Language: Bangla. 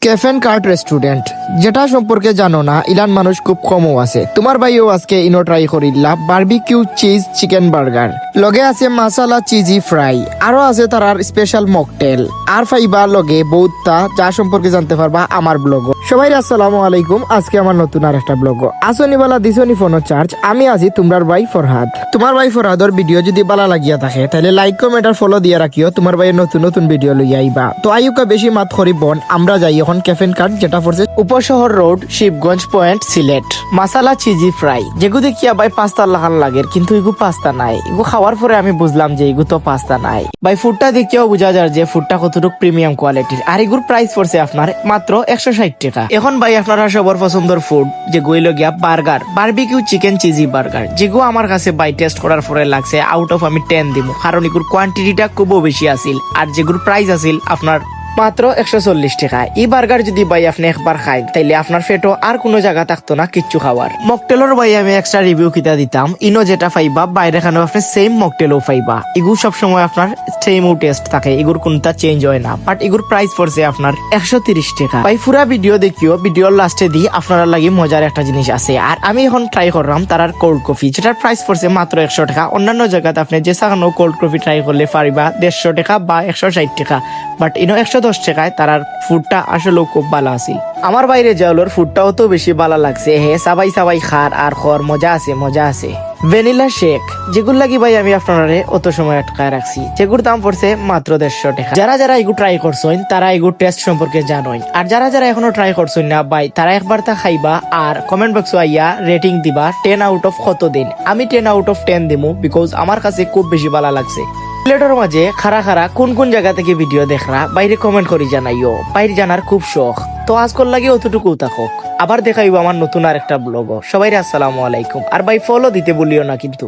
ক্যাফেন কার্ট রেস্টুরেন্ট যেটা সম্পর্কে জানো না ইলান মানুষ খুব কমও আছে। তোমার ভাইও আজকে ইনো ট্রাই করিলা বারবিকিউ চিজ চিকেন বার্গার, লগে আছে মাসালা চিজি ফ্রাই, আরো আছে তারার স্পেশাল মকটেল, আর ফাইবা লগে বহুতটা যা সম্পর্কে জানতে পারবা আমার ব্লগ। সবাই আসসালামু আলাইকুম, আজকে আমার নতুন আর একটা ব্লগ। আসনিবালা দিছনি ফোন চার্জ, আমি আছি তোমার ভাই ফরহাদ। তোমার ভাই ফরহাদর ভিডিও যদি ভালো লাগিয়া থাকে তাহলে লাইক কমেন্ট আর ফলো দিয়ে রাখিও, তোমার ভাইয়ের নতুন নতুন ভিডিও লইয়া আইবা। তো আইউকা বেশি মাত করিবন, আমরা যাই এখন ক্যাফেন কার্ট যেটা পড়ছে উপশহর রোড শিবগঞ্জ পয়েন্ট সিলেট। মাসালা চিজি ফ্রাই যেগু দেখিয়া ভাই পাস্তা লাগান লাগে, কিন্তু এগু পাস্তা নাই। এগু খাওয়ার পরে আমি বুঝলাম যে এগু তো পাস্তা নাই। ভাই ফুডটা দেখিয়াও বোঝা যায় যে ফুডটা কতটুকু প্রিমিয়াম কোয়ালিটির। আর এগুর প্রাইস পড়ছে আপনার মাত্র 160 টাকা। এখন ভাই আপনারা সবার পছন্দের ফুড যে গইল গিয়া burger, barbecue chicken cheesy burger, যেগু আমার কাছে ভাই টেস্ট করার পরে লাগছে আউট অফ আমি 10 দিব, কারণ এগুর কোয়ান্টিটিটা খুবও বেশি আছিল। আর যেগুর প্রাইস আছিল আপনার মাত্র 140 টাকা। এই বার্গার যদি ভাই আপনি একবার খাই তাইলে আপনার পেটও আর কোনো জায়গা থাকতো না কিচ্ছু খাওয়ার। মকটেলর ভাই আমি এক্সট্রা রিভিউ কিতা দিতাম, ইনো যেটা পাইবা বাইরে খানো আপনি সেম মকটেলও পাইবা। এগুর সবসময় আপনার সেম টেস্ট থাকে, এগুর কোনটা চেঞ্জ হয় না। বাট এগুর প্রাইস পড়ছে আপনার 130 টাকা। ভাই পুরা ভিডিও দেখিও, ভিডিওর লাস্টে দি আপনারা লাগি মজার একটা জিনিস আছে। আর আমি এখন ট্রাই করলাম তারার কোল্ড কফি, যেটার প্রাইস পড়ছে মাত্র 100 টাকা। অন্যান্য জায়গাতে আপনি যে সাকানো কোল্ড কফি ট্রাই করলে পারিবা 150 টাকা বা 160 টাকা, বাট ইনো 110 টাকায় তারার ফুডটা আসলে খুব ভালো আছিল। আমার বাইরে যাওয়ার ফুডটাও তো বেশি ভালো লাগছে। হে সবাই সবাই খার আর খর মজা আছে মজা আছে। ভ্যানিলা শেক যেগুলো লাগি ভাই আমি আপনারে অত সময় আটকায় রাখছি, যেগুলোর দাম পড়ছে মাত্র 150 টাকা। যারা যারা এগুলো ট্রাই করছেন তারা এগুলো টেস্ট সম্পর্কে জানোই, আর যারা যারা এখনো ট্রাই করছেন না ভাই তারা একবার তা খাইবা আর কমেন্ট বক্সে আইয়া রেটিং দিবা 10 আউট অফ কত দিন। আমি 10 আউট অফ 10 দিমু, বিকজ আমার কাছে খুব বেশি ভালো লাগছে। প্লেটের মাঝে খারা খারা কোন কোন জায়গা থেকে ভিডিও দেখরা বাইরে কমেন্ট করি জানাইও, বাইরে জানার খুব শখ। তো আজকাল লাগে অতটুকু থাকুক, আবার দেখাইব আমার নতুন আর একটা ব্লগ। সবাই আসসালামু আলাইকুম, আর ভাই ফলো দিতে বলিও না কিন্তু।